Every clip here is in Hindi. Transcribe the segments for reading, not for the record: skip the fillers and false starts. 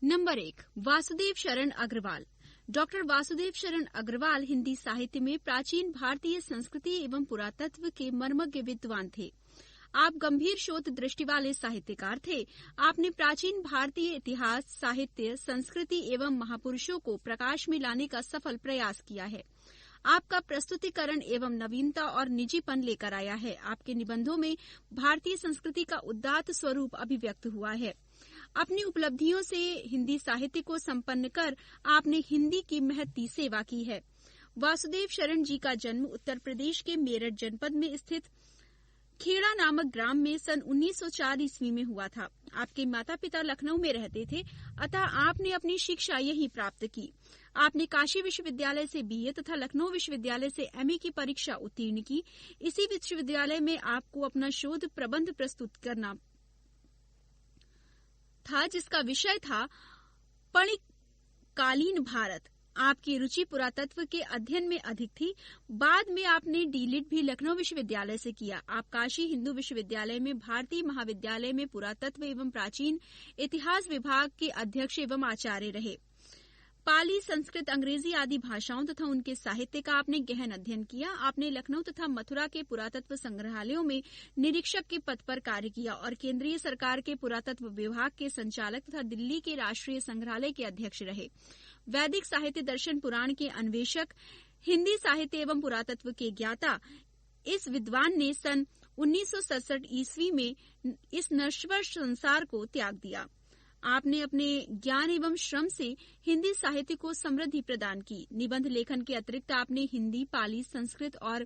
नंबर 1, वासुदेव शरण अग्रवाल। डॉक्टर वासुदेव शरण अग्रवाल हिंदी साहित्य में प्राचीन भारतीय संस्कृति एवं पुरातत्व के मर्मज्ञ विद्वान थे। आप गंभीर शोध दृष्टि वाले साहित्यकार थे। आपने प्राचीन भारतीय इतिहास, साहित्य, संस्कृति एवं महापुरुषों को प्रकाश में लाने का सफल प्रयास किया है। आपका प्रस्तुतिकरण एवं नवीनता और निजीपन लेकर आया है। आपके निबंधों में भारतीय संस्कृति का उदात्त स्वरूप अभिव्यक्त हुआ है। अपनी उपलब्धियों से हिंदी साहित्य को संपन्न कर आपने हिंदी की महती सेवा की है। वासुदेव शरण जी का जन्म उत्तर प्रदेश के मेरठ जनपद में स्थित खेड़ा नामक ग्राम में सन 1904 ईस्वी में हुआ था। आपके माता पिता लखनऊ में रहते थे, अतः आपने अपनी शिक्षा यहीं प्राप्त की। आपने काशी विश्वविद्यालय से बीए तथा लखनऊ विश्वविद्यालय से एमए की परीक्षा उत्तीर्ण की। इसी विश्वविद्यालय में आपको अपना शोध प्रबंध प्रस्तुत करना था, जिसका विषय था पणिकालीन भारत। आपकी रुचि पुरातत्व के अध्ययन में अधिक थी। बाद में आपने डीलिट भी लखनऊ विश्वविद्यालय से किया। आप काशी हिंदू विश्वविद्यालय में भारतीय महाविद्यालय में पुरातत्व एवं प्राचीन इतिहास विभाग के अध्यक्ष एवं आचार्य रहे। पाली, संस्कृत, अंग्रेजी आदि भाषाओं तथा उनके साहित्य का आपने गहन अध्ययन किया। आपने लखनऊ तथा मथुरा के पुरातत्व संग्रहालयों में निरीक्षक के पद पर कार्य किया और केंद्रीय सरकार के पुरातत्व विभाग के संचालक तथा दिल्ली के राष्ट्रीय संग्रहालय के अध्यक्ष रहे। वैदिक साहित्य, दर्शन, पुराण के अन्वेषक, हिंदी साहित्य एवं पुरातत्व के ज्ञाता इस विद्वान ने सन 1967 ईस्वी में इस नश्वर संसार को त्याग दिया। आपने अपने ज्ञान एवं श्रम से हिंदी साहित्य को समृद्धि प्रदान की। निबंध लेखन के अतिरिक्त आपने हिंदी, पाली, संस्कृत और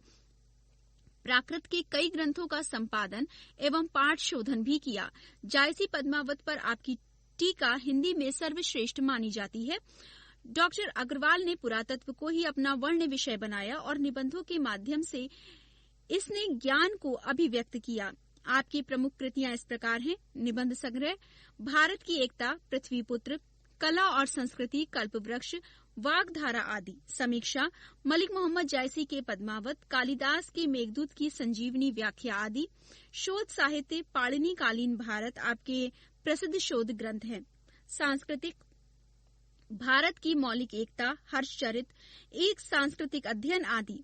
प्राकृत के कई ग्रंथों का संपादन एवं पाठ शोधन भी किया। जायसी पद्मावत पर आपकी टीका हिंदी में सर्वश्रेष्ठ मानी जाती है। डॉक्टर अग्रवाल ने पुरातत्व को ही अपना वर्ण विषय बनाया और निबंधों के माध्यम से इसने ज्ञान को अभिव्यक्त किया। आपकी प्रमुख कृतियां इस प्रकार हैं: निबंध संग्रह भारत की एकता, पृथ्वीपुत्र, कला और संस्कृति, कल्पवृक्ष, वाग्धारा आदि। समीक्षा मलिक मोहम्मद जायसी के पद्मावत, कालिदास के मेघदूत की संजीवनी व्याख्या आदि। शोध साहित्य पाणिनि कालीन भारत आपके प्रसिद्ध शोध ग्रंथ हैं। सांस्कृतिक भारत की मौलिक एकता, हर्षचरित, एक सांस्कृतिक अध्ययन आदि।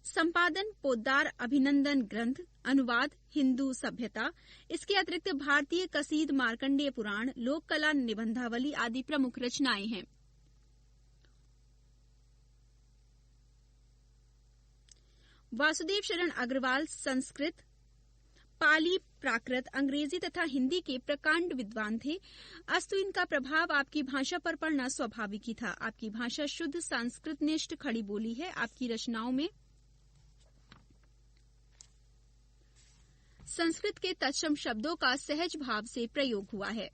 संपादन पोद्दार अभिनंदन ग्रंथ, अनुवाद हिंदू सभ्यता। इसके अतिरिक्त भारतीय कसीद, मार्कंडेय पुराण, लोक कला निबंधावली आदि प्रमुख रचनाएं हैं। वासुदेव शरण अग्रवाल संस्कृत, पाली, प्राकृत, अंग्रेजी तथा हिंदी के प्रकांड विद्वान थे। अस्तु इनका प्रभाव आपकी भाषा पर पड़ना स्वाभाविक ही था। आपकी भाषा शुद्ध संस्कृतनिष्ठ खड़ी बोली है। आपकी रचनाओं में संस्कृत के तत्सम शब्दों का सहज भाव से प्रयोग हुआ है।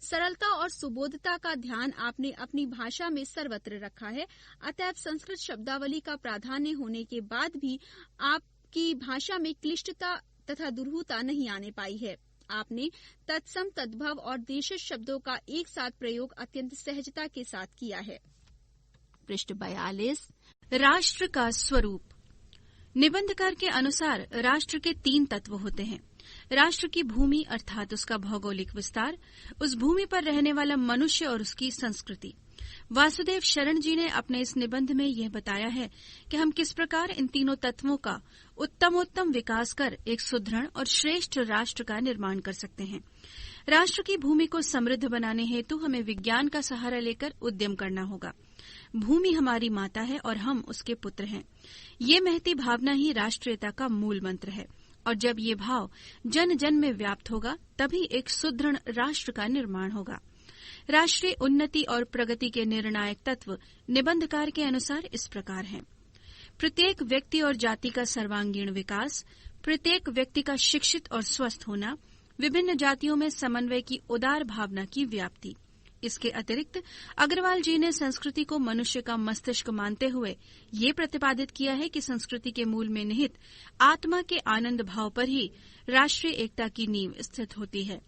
सरलता और सुबोधता का ध्यान आपने अपनी भाषा में सर्वत्र रखा है। अतएव संस्कृत शब्दावली का प्राधान्य होने के बाद भी आपकी भाषा में क्लिष्टता तथा दुरूहता नहीं आने पाई है। आपने तत्सम, तद्भव और देशज शब्दों का एक साथ प्रयोग अत्यंत सहजता के साथ किया है। पृष्ठ 42। राष्ट्र का स्वरूप। निबंधकार के अनुसार राष्ट्र के 3 तत्व होते हैं। राष्ट्र की भूमि अर्थात उसका भौगोलिक विस्तार, उस भूमि पर रहने वाला मनुष्य और उसकी संस्कृति। वासुदेव शरण जी ने अपने इस निबंध में यह बताया है कि हम किस प्रकार इन तीनों तत्वों का उत्तमोत्तम विकास कर एक सुदृढ़ और श्रेष्ठ राष्ट्र का निर्माण कर सकते हैं। राष्ट्र की भूमि को समृद्ध बनाने हेतु हमें विज्ञान का सहारा लेकर उद्यम करना होगा। भूमि हमारी माता है और हम उसके पुत्र हैं। ये महती भावना ही राष्ट्रीयता का मूल मंत्र है और जब ये भाव जन जन में व्याप्त होगा तभी एक सुदृढ़ राष्ट्र का निर्माण होगा। राष्ट्रीय उन्नति और प्रगति के निर्णायक तत्व निबंधकार के अनुसार इस प्रकार हैं: प्रत्येक व्यक्ति और जाति का सर्वांगीण विकास, प्रत्येक व्यक्ति का शिक्षित और स्वस्थ होना, विभिन्न जातियों में समन्वय की उदार भावना की व्याप्ति। इसके अतिरिक्त अग्रवाल जी ने संस्कृति को मनुष्य का मस्तिष्क मानते हुए ये प्रतिपादित किया है कि संस्कृति के मूल में निहित आत्मा के आनंद भाव पर ही राष्ट्रीय एकता की नींव स्थित होती है।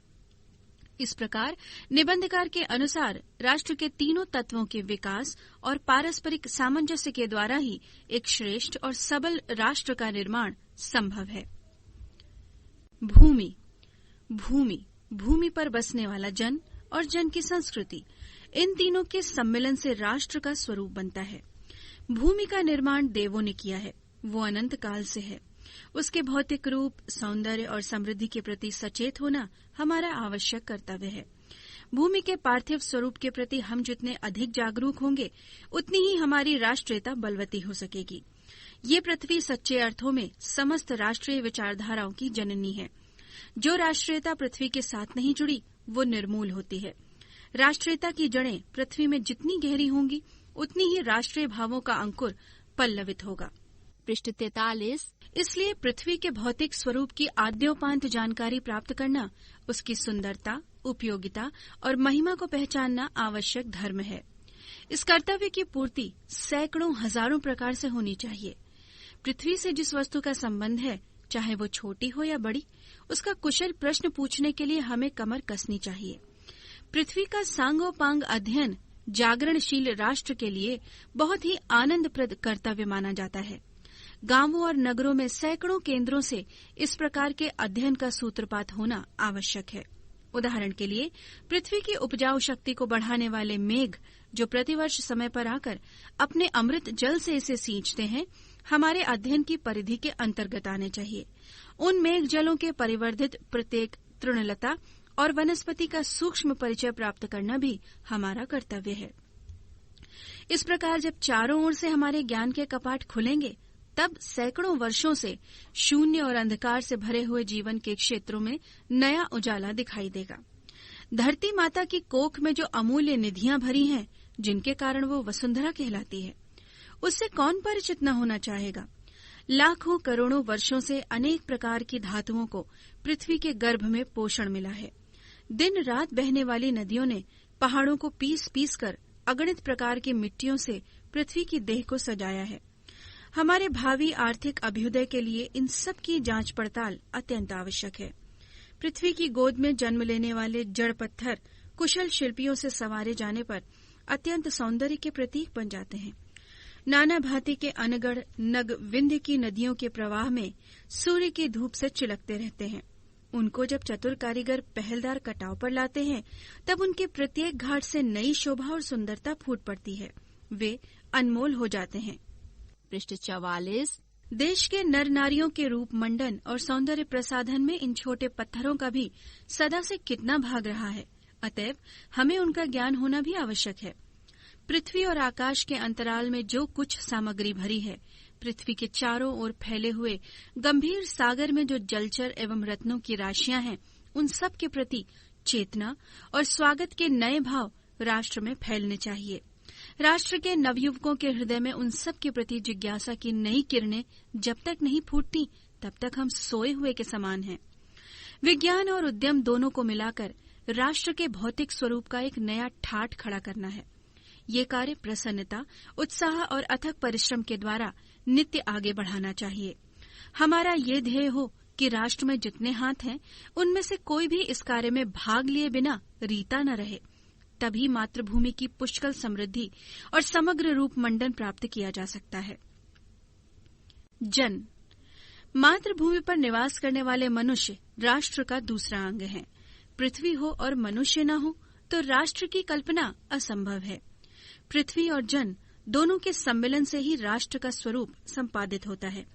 इस प्रकार निबंधकार के अनुसार राष्ट्र के तीनों तत्वों के विकास और पारस्परिक सामंजस्य के द्वारा ही एक श्रेष्ठ और सबल राष्ट्र का निर्माण संभव है। भूमि। भूमि, भूमि पर बसने वाला जन और जन की संस्कृति। इन तीनों के सम्मिलन से राष्ट्र का स्वरूप बनता है। भूमि का निर्माण देवों ने किया है, वो अनंत काल से है। उसके भौतिक रूप, सौंदर्य और समृद्धि के प्रति सचेत होना हमारा आवश्यक कर्तव्य है। भूमि के पार्थिव स्वरूप के प्रति हम जितने अधिक जागरूक होंगे, उतनी ही हमारी राष्ट्रीयता बलवती हो सकेगी। ये पृथ्वी सच्चे अर्थों में समस्त राष्ट्रीय विचारधाराओं की जननी है। जो राष्ट्रीयता पृथ्वी के साथ नहीं जुड़ी, वो निर्मूल होती है। राष्ट्रीयता की जड़ें पृथ्वी में जितनी गहरी होंगी, उतनी ही राष्ट्रीय भावों का अंकुर पल्लवित होगा। पृष्ठ 43। इसलिए पृथ्वी के भौतिक स्वरूप की आद्योपांत जानकारी प्राप्त करना, उसकी सुंदरता, उपयोगिता और महिमा को पहचानना आवश्यक धर्म है। इस कर्तव्य की पूर्ति सैकड़ों हजारों प्रकार से होनी चाहिए। पृथ्वी से जिस वस्तु का संबंध है, चाहे वो छोटी हो या बड़ी, उसका कुशल प्रश्न पूछने के लिए हमें कमर कसनी चाहिए। पृथ्वी का सांगोपांग अध्ययन जागरणशील राष्ट्र के लिए बहुत ही आनंदप्रद कर्तव्य माना जाता है। गांवों और नगरों में सैकड़ों केंद्रों से इस प्रकार के अध्ययन का सूत्रपात होना आवश्यक है। उदाहरण के लिए, पृथ्वी की उपजाऊ शक्ति को बढ़ाने वाले मेघ, जो प्रतिवर्ष समय पर आकर अपने अमृत जल से इसे सींचते हैं, हमारे अध्ययन की परिधि के अंतर्गत आने चाहिए। उन मेघ जलों के परिवर्धित प्रत्येक तृणलता और वनस्पति का सूक्ष्म परिचय प्राप्त करना भी हमारा कर्तव्य है। इस प्रकार जब चारों ओर से हमारे ज्ञान के कपाट खुलेंगे, तब सैकड़ों वर्षों से शून्य और अंधकार से भरे हुए जीवन के क्षेत्रों में नया उजाला दिखाई देगा। धरती माता की कोख में जो अमूल्य निधियां भरी हैं, जिनके कारण वो वसुंधरा कहलाती है, उससे कौन परिचित न होना चाहेगा। लाखों करोड़ों वर्षों से अनेक प्रकार की धातुओं को पृथ्वी के गर्भ में पोषण मिला है। दिन रात बहने वाली नदियों ने पहाड़ों को पीस पीस कर अगणित प्रकार की मिट्टियों से पृथ्वी की देह को सजाया है। हमारे भावी आर्थिक अभ्युदय के लिए इन सब की जांच पड़ताल अत्यंत आवश्यक है। पृथ्वी की गोद में जन्म लेने वाले जड़ पत्थर कुशल शिल्पियों से संवारे जाने पर अत्यंत सौंदर्य के प्रतीक बन जाते हैं। नाना भांति के अनगढ़ नग विंध्य की नदियों के प्रवाह में सूर्य की धूप से चिलकते रहते हैं। उनको जब चतुर कारीगर पहलदार कटाव पर लाते हैं, तब उनके प्रत्येक घाट से नई शोभा और सुंदरता फूट पड़ती है। वे अनमोल हो जाते हैं। पृष्ठ 44। देश के नर नारियों के रूप मंडन और सौंदर्य प्रसाधन में इन छोटे पत्थरों का भी सदा से कितना भाग रहा है। अतएव हमें उनका ज्ञान होना भी आवश्यक है। पृथ्वी और आकाश के अंतराल में जो कुछ सामग्री भरी है, पृथ्वी के चारों ओर फैले हुए गंभीर सागर में जो जलचर एवं रत्नों की राशियां हैं, उन सब के प्रति चेतना और स्वागत के नए भाव राष्ट्र में फैलने चाहिए। राष्ट्र के नवयुवकों के हृदय में उन सब के प्रति जिज्ञासा की नई किरणें जब तक नहीं फूटती, तब तक हम सोए हुए के समान हैं। विज्ञान और उद्यम दोनों को मिलाकर राष्ट्र के भौतिक स्वरूप का एक नया ठाठ खड़ा करना है। ये कार्य प्रसन्नता, उत्साह और अथक परिश्रम के द्वारा नित्य आगे बढ़ाना चाहिए। हमारा ये ध्येय हो कि राष्ट्र में जितने हाथ हैं, उनमें से कोई भी इस कार्य में भाग लिए बिना रीता न रहे। तभी मातृभूमि की पुष्कल समृद्धि और समग्र रूप मंडन प्राप्त किया जा सकता है। जन, मातृभूमि पर निवास करने वाले मनुष्य राष्ट्र का दूसरा अंग है। पृथ्वी हो और मनुष्य न हो तो राष्ट्र की कल्पना असंभव है। पृथ्वी और जन दोनों के सम्मिलन से ही राष्ट्र का स्वरूप संपादित होता है।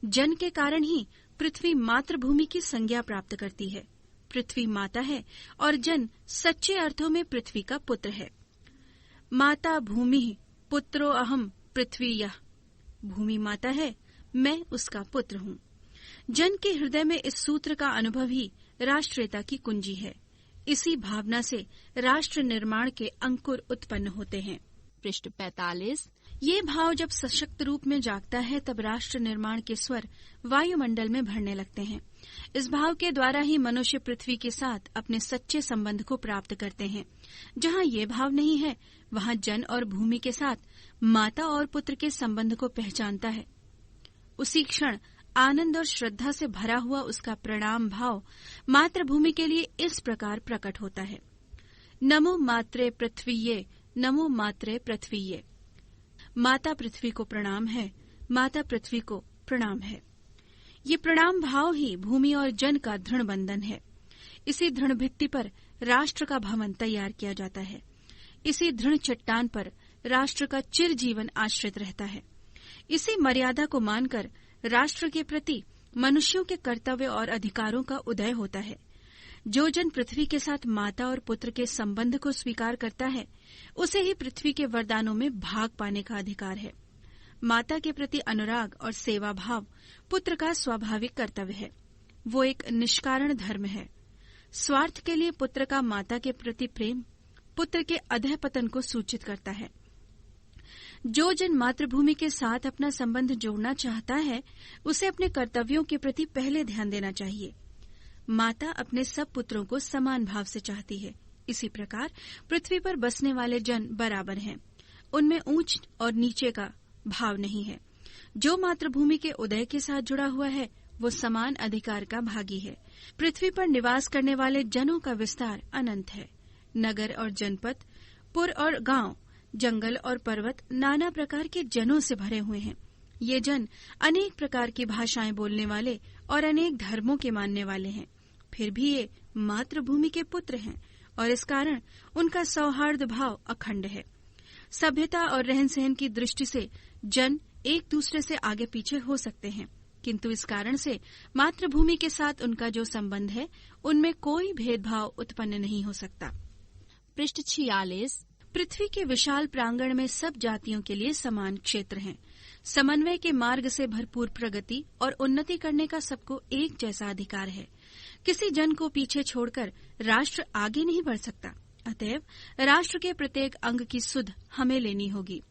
जन के कारण ही पृथ्वी मातृभूमि की संज्ञा प्राप्त करती है। पृथ्वी माता है और जन सच्चे अर्थों में पृथ्वी का पुत्र है। माता भूमि पुत्रो अहम पृथ्वी यह। भूमि माता है, मैं उसका पुत्र हूँ। जन के हृदय में इस सूत्र का अनुभव ही राष्ट्रीयता की कुंजी है। इसी भावना से राष्ट्र निर्माण के अंकुर उत्पन्न होते हैं। पृष्ठ 45। ये भाव जब सशक्त रूप में जागता है, तब राष्ट्र निर्माण के स्वर वायुमंडल में भरने लगते हैं। इस भाव के द्वारा ही मनुष्य पृथ्वी के साथ अपने सच्चे संबंध को प्राप्त करते हैं। जहाँ ये भाव नहीं है, वहाँ जन और भूमि के साथ माता और पुत्र के संबंध को पहचानता है। उसी क्षण आनंद और श्रद्धा से भरा हुआ उसका प्रणाम भाव मातृभूमि के लिए इस प्रकार प्रकट होता है। नमो मात्रे पृथ्वीये, नमो मात्रे पृथ्वीये। माता पृथ्वी को प्रणाम है, माता पृथ्वी को प्रणाम है। ये प्रणाम भाव ही भूमि और जन का दृढ़ बंधन है। इसी दृढ़ भित्ति पर राष्ट्र का भवन तैयार किया जाता है। इसी दृढ़ चट्टान पर राष्ट्र का चिरजीवन आश्रित रहता है। इसी मर्यादा को मानकर राष्ट्र के प्रति मनुष्यों के कर्तव्य और अधिकारों का उदय होता है। जो जन पृथ्वी के साथ माता और पुत्र के संबंध को स्वीकार करता है, उसे ही पृथ्वी के वरदानों में भाग पाने का अधिकार है। माता के प्रति अनुराग और सेवा भाव पुत्र का स्वाभाविक कर्तव्य है। वो एक निष्कारण धर्म है। स्वार्थ के लिए पुत्र का माता के प्रति प्रेम पुत्र के अधःपतन को सूचित करता है। जो जन मातृभूमि के साथ अपना संबंध जोड़ना चाहता है, उसे अपने कर्तव्यों के प्रति पहले ध्यान देना चाहिए। माता अपने सब पुत्रों को समान भाव से चाहती है। इसी प्रकार पृथ्वी पर बसने वाले जन बराबर हैं। उनमें ऊंच और नीचे का भाव नहीं है। जो मातृभूमि के उदय के साथ जुड़ा हुआ है, वो समान अधिकार का भागी है। पृथ्वी पर निवास करने वाले जनों का विस्तार अनंत है। नगर और जनपद, पुर और गांव, जंगल और पर्वत नाना प्रकार के जनों से भरे हुए हैं। ये जन अनेक प्रकार की भाषाएं बोलने वाले और अनेक धर्मों के मानने वाले हैं। फिर भी ये मातृभूमि के पुत्र हैं और इस कारण उनका सौहार्द भाव अखंड है। सभ्यता और रहन सहन की दृष्टि से जन एक दूसरे से आगे पीछे हो सकते हैं, किंतु इस कारण से मातृभूमि के साथ उनका जो संबंध है, उनमें कोई भेदभाव उत्पन्न नहीं हो सकता। पृष्ठ 46। पृथ्वी के विशाल प्रांगण में सब जातियों के लिए समान क्षेत्र हैं। समन्वय के मार्ग से भरपूर प्रगति और उन्नति करने का सबको एक जैसा अधिकार है। किसी जन को पीछे छोड़कर राष्ट्र आगे नहीं बढ़ सकता। अतएव राष्ट्र के प्रत्येक अंग की सुध हमें लेनी होगी।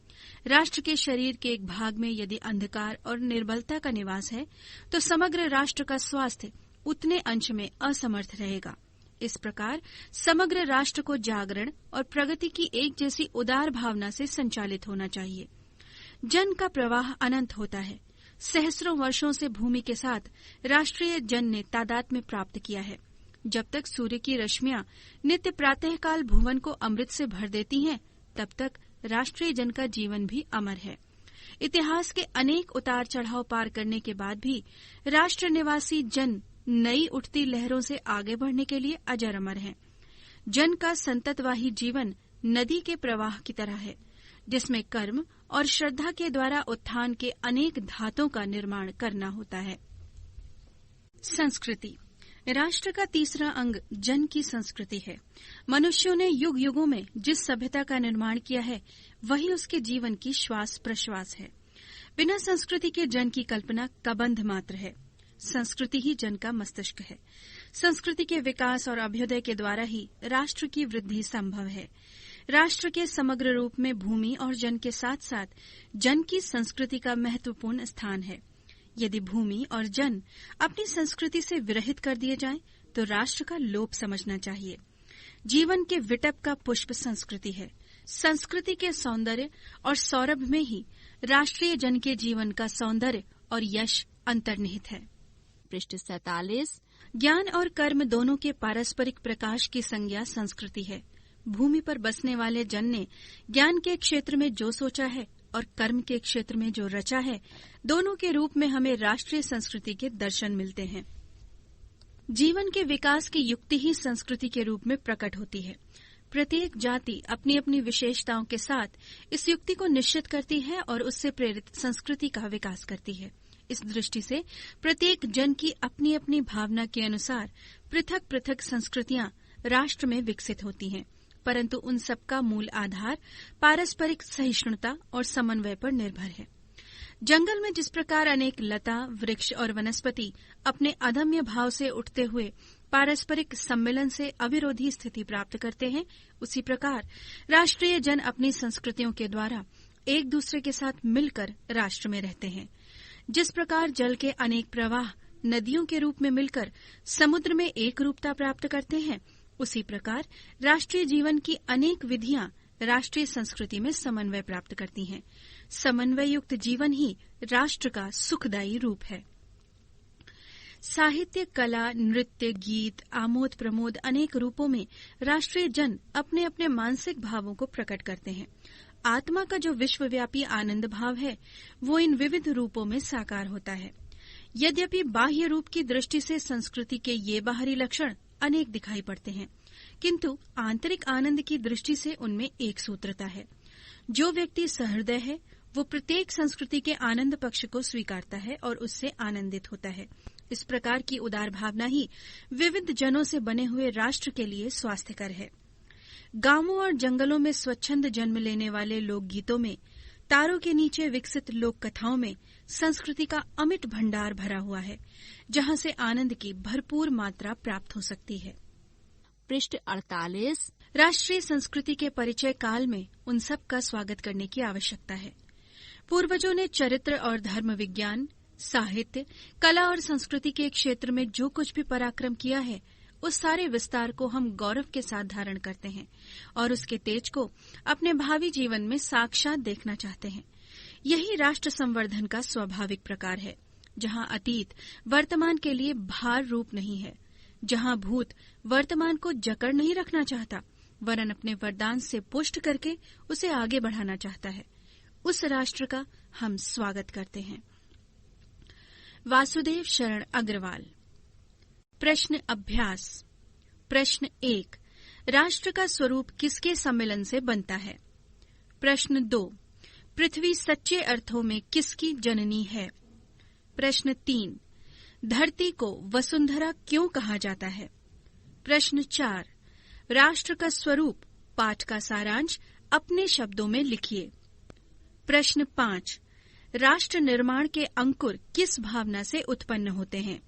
राष्ट्र के शरीर के एक भाग में यदि अंधकार और निर्बलता का निवास है, तो समग्र राष्ट्र का स्वास्थ्य उतने अंश में असमर्थ रहेगा। इस प्रकार समग्र राष्ट्र को जागरण और प्रगति की एक जैसी उदार भावना से संचालित होना चाहिए। जन का प्रवाह अनंत होता है। सहस्रों वर्षों से भूमि के साथ राष्ट्रीय जन ने तादात्म्य प्राप्त किया है। जब तक सूर्य की रश्मियां नित्य प्रातःकाल भुवन को अमृत से भर देती हैं, तब तक राष्ट्रीय जन का जीवन भी अमर है। इतिहास के अनेक उतार चढ़ाव पार करने के बाद भी राष्ट्र निवासी जन नई उठती लहरों से आगे बढ़ने के लिए अजर अमर हैं। जन का संततवाही जीवन नदी के प्रवाह की तरह है, जिसमें कर्म और श्रद्धा के द्वारा उत्थान के अनेक धातों का निर्माण करना होता है। संस्कृति। राष्ट्र का तीसरा अंग जन की संस्कृति है। मनुष्यों ने युग युगों में जिस सभ्यता का निर्माण किया है, वही उसके जीवन की श्वास प्रश्वास है। बिना संस्कृति के जन की कल्पना कबंध मात्र है। संस्कृति ही जन का मस्तिष्क है। संस्कृति के विकास और अभ्युदय के द्वारा ही राष्ट्र की वृद्धि संभव है। राष्ट्र के समग्र रूप में भूमि और जन के साथ साथ जन की संस्कृति का महत्वपूर्ण स्थान है। यदि भूमि और जन अपनी संस्कृति से विरहित कर दिए जाएं, तो राष्ट्र का लोप समझना चाहिए। जीवन के विटप का पुष्प संस्कृति है। संस्कृति के सौंदर्य और सौरभ में ही राष्ट्रीय जन के जीवन का सौंदर्य और यश अंतर्निहित है। पृष्ठ 47। ज्ञान और कर्म दोनों के पारस्परिक प्रकाश की संज्ञा संस्कृति है। भूमि पर बसने वाले जन ने ज्ञान के क्षेत्र में जो सोचा है और कर्म के क्षेत्र में जो रचा है, दोनों के रूप में हमें राष्ट्रीय संस्कृति के दर्शन मिलते हैं। जीवन के विकास की युक्ति ही संस्कृति के रूप में प्रकट होती है। प्रत्येक जाति अपनी अपनी विशेषताओं के साथ इस युक्ति को निश्चित करती है और उससे प्रेरित संस्कृति का विकास करती है। इस दृष्टि से प्रत्येक जन की अपनी अपनी भावना के अनुसार पृथक पृथक संस्कृतियां राष्ट्र में विकसित होती हैं, परंतु उन सबका मूल आधार पारस्परिक सहिष्णुता और समन्वय पर निर्भर है। जंगल में जिस प्रकार अनेक लता, वृक्ष और वनस्पति अपने अदम्य भाव से उठते हुए पारस्परिक सम्मिलन से अविरोधी स्थिति प्राप्त करते हैं, उसी प्रकार राष्ट्रीय जन अपनी संस्कृतियों के द्वारा एक दूसरे के साथ मिलकर राष्ट्र में रहते हैं। जिस प्रकार जल के अनेक प्रवाह नदियों के रूप में मिलकर समुद्र में एक रूपता प्राप्त करते हैं, उसी प्रकार राष्ट्रीय जीवन की अनेक विधियां राष्ट्रीय संस्कृति में समन्वय प्राप्त करती हैं। समन्वय युक्त जीवन ही राष्ट्र का सुखदायी रूप है। साहित्य, कला, नृत्य, गीत, आमोद प्रमोद अनेक रूपों में राष्ट्रीय जन अपने अपने मानसिक भावों को प्रकट करते हैं। आत्मा का जो विश्वव्यापी आनंद भाव है, वो इन विविध रूपों में साकार होता है। यद्यपि बाह्य रूप की दृष्टि से संस्कृति के ये बाहरी लक्षण अनेक दिखाई पड़ते हैं, किंतु आंतरिक आनंद की दृष्टि से उनमें एक सूत्रता है। जो व्यक्ति सहृदय है वो प्रत्येक संस्कृति के आनंद पक्ष को स्वीकारता है और उससे आनंदित होता है। इस प्रकार की उदार भावना ही विविध जनों से बने हुए राष्ट्र के लिए स्वास्थ्यकर है। गांवों और जंगलों में स्वच्छंद जन्म लेने वाले लोकगीतों में, तारों के नीचे विकसित लोक कथाओं में संस्कृति का अमिट भंडार भरा हुआ है, जहां से आनंद की भरपूर मात्रा प्राप्त हो सकती है। पृष्ठ 48। राष्ट्रीय संस्कृति के परिचय काल में उन सब का स्वागत करने की आवश्यकता है। पूर्वजों ने चरित्र और धर्म विज्ञान, साहित्य, कला और संस्कृति के क्षेत्र में जो कुछ भी पराक्रम किया है, उस सारे विस्तार को हम गौरव के साथ धारण करते हैं और उसके तेज को अपने भावी जीवन में साक्षात देखना चाहते हैं। यही राष्ट्र संवर्धन का स्वाभाविक प्रकार है, जहां अतीत वर्तमान के लिए भार रूप नहीं है, जहां भूत वर्तमान को जकड़ नहीं रखना चाहता, वरन अपने वरदान से पुष्ट करके उसे आगे बढ़ाना चाहता है। उस राष्ट्र का हम स्वागत करते हैं। वासुदेव शरण अग्रवाल। प्रश्न अभ्यास। प्रश्न 1, राष्ट्र का स्वरूप किसके सम्मिलन से बनता है? प्रश्न 2, पृथ्वी सच्चे अर्थों में किसकी जननी है? प्रश्न 3, धरती को वसुंधरा क्यों कहा जाता है? प्रश्न 4, राष्ट्र का स्वरूप, पाठ का सारांश अपने शब्दों में लिखिए। प्रश्न 5, राष्ट्र निर्माण के अंकुर किस भावना से उत्पन्न होते हैं?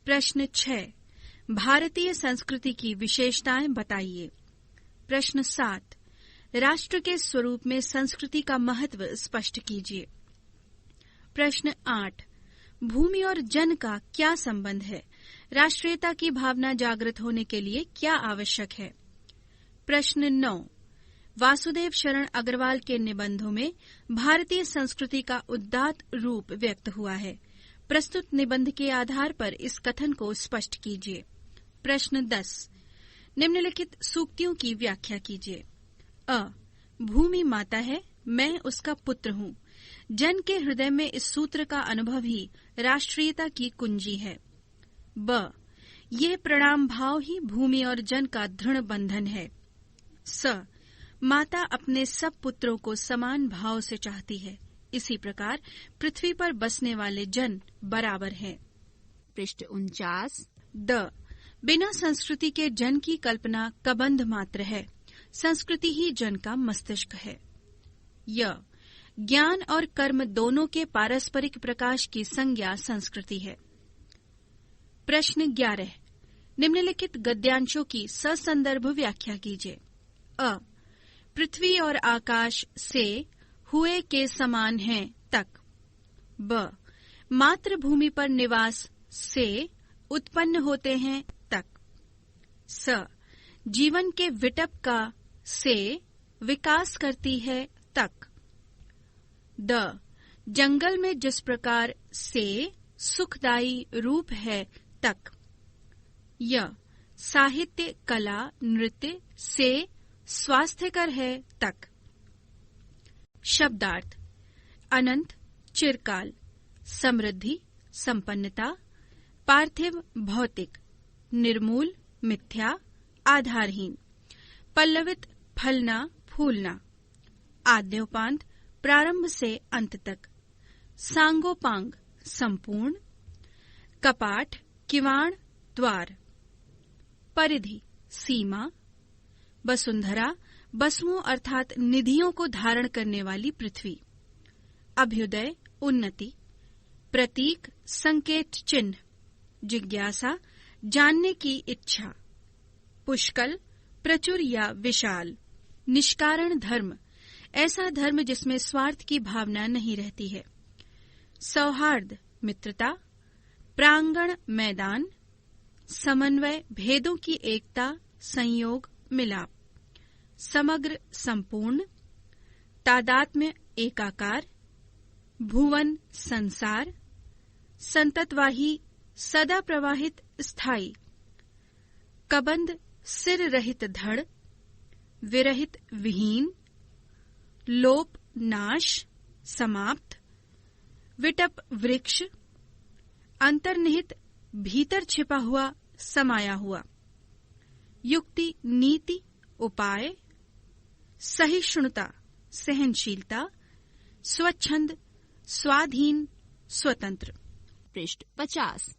प्रश्न 6, भारतीय संस्कृति की विशेषताएं बताइए। प्रश्न 7, राष्ट्र के स्वरूप में संस्कृति का महत्व स्पष्ट कीजिए। प्रश्न 8, भूमि और जन का क्या संबंध है? राष्ट्रीयता की भावना जागृत होने के लिए क्या आवश्यक है? प्रश्न 9, वासुदेव शरण अग्रवाल के निबंधों में भारतीय संस्कृति का उदात्त रूप व्यक्त हुआ है। प्रस्तुत निबंध के आधार पर इस कथन को स्पष्ट कीजिए। प्रश्न 10, निम्नलिखित सूक्तियों की व्याख्या कीजिए। अ, भूमि माता है, मैं उसका पुत्र हूँ। जन के हृदय में इस सूत्र का अनुभव ही राष्ट्रीयता की कुंजी है। ब, यह प्रणाम भाव ही भूमि और जन का दृढ़ बंधन है। स, माता अपने सब पुत्रों को समान भाव से चाहती है। इसी प्रकार पृथ्वी पर बसने वाले जन बराबर हैं। पृष्ठ 49। द, बिना संस्कृति के जन की कल्पना कबंध मात्र है। संस्कृति ही जन का मस्तिष्क है। य, ज्ञान और कर्म दोनों के पारस्परिक प्रकाश की संज्ञा संस्कृति है। प्रश्न 11, निम्नलिखित गद्यांशों की ससंदर्भ व्याख्या कीजिए। अ, पृथ्वी और आकाश से हुए के समान हैं तक। ब, मातृभूमि पर निवास से उत्पन्न होते हैं तक। स, जीवन के विटप का से विकास करती है तक। द, जंगल में जिस प्रकार से सुखदायी रूप है तक। य, साहित्य, कला, नृत्य से स्वास्थ्यकर है तक। शब्दार्थ: अनंत, चिरकाल, समृद्धि, संपन्नता, पार्थिव, भौतिक, निर्मूल, मिथ्या, आधारहीन, पल्लवित, फलना, फूलना, आद्योपांत, प्रारंभ से अंत तक, सांगोपांग, संपूर्ण, कपाट, किवाड़, द्वार, परिधि, सीमा, वसुंधरा, वसुओं अर्थात निधियों को धारण करने वाली पृथ्वी, अभ्युदय, उन्नति, प्रतीक, संकेत चिन्ह, जिज्ञासा, जानने की इच्छा, पुष्कल, प्रचुर या विशाल, निष्कारण धर्म, ऐसा धर्म जिसमें स्वार्थ की भावना नहीं रहती है, सौहार्द, मित्रता, प्रांगण, मैदान, समन्वय, भेदों की एकता, संयोग, मिलाप, समग्र, संपूर्ण, तादात्म्य, एकाकार, भुवन, संसार, संततवाही, सदा प्रवाहित, स्थायी, कबंध, सिर रहित धड़, विरहित, विहीन, लोप, नाश, समाप्त, विटप, वृक्ष, अंतर्निहित, भीतर छिपा हुआ, समाया हुआ, युक्ति, नीति, उपाय, सहिष्णुता, सहनशीलता, स्वच्छंद, स्वाधीन, स्वतंत्र। पृष्ठ 50।